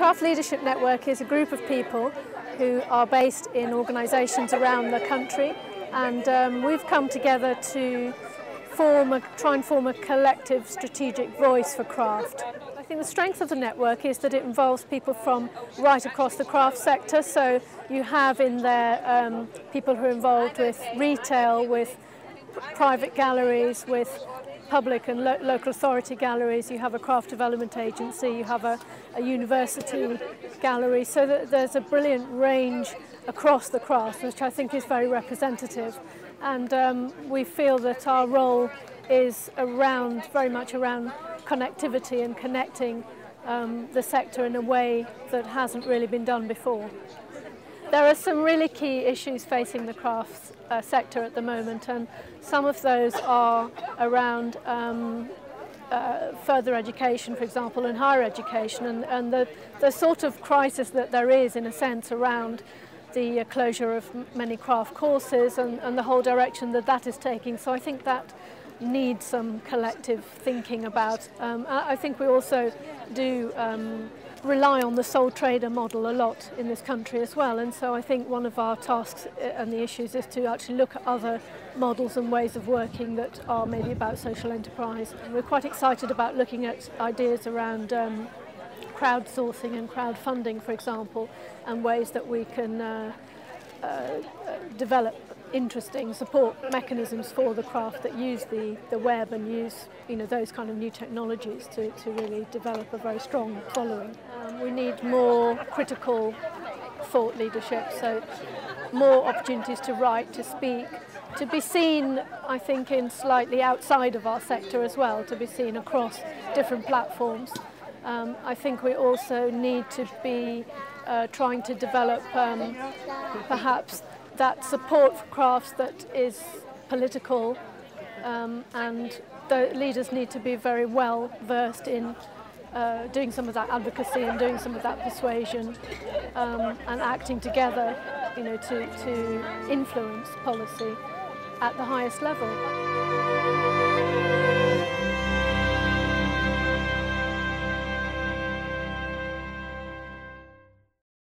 Craft Leadership Network is a group of people who are based in organisations around the country, and we've come together to try and form a collective strategic voice for craft. I think the strength of the network is that it involves people from right across the craft sector, so you have in there people who are involved with retail, with private galleries, with public and local authority galleries, you have a craft development agency, you have a university gallery, so that there's a brilliant range across the craft, which I think is very representative. And we feel that our role is very much around connectivity and connecting the sector in a way that hasn't really been done before. There are some really key issues facing the crafts sector at the moment, and some of those are around further education, for example, and higher education, and the sort of crisis that there is, in a sense, around the closure of many craft courses and the whole direction that is taking. So I think that needs some collective thinking about. I think we also do rely on the sole trader model a lot in this country as well, and so I think one of our tasks and the issues is to actually look at other models and ways of working that are maybe about social enterprise. We're quite excited about looking at ideas around crowdsourcing and crowdfunding, for example, and ways that we can develop interesting support mechanisms for the craft that use the web and use those kind of new technologies to really develop a very strong following. We need more critical thought leadership, so more opportunities to write, to speak, to be seen, I think, in slightly outside of our sector as well, to be seen across different platforms. I think we also need to be trying to develop perhaps that support for crafts that is political, and the leaders need to be very well versed in doing some of that advocacy and doing some of that persuasion, and acting together to influence policy at the highest level.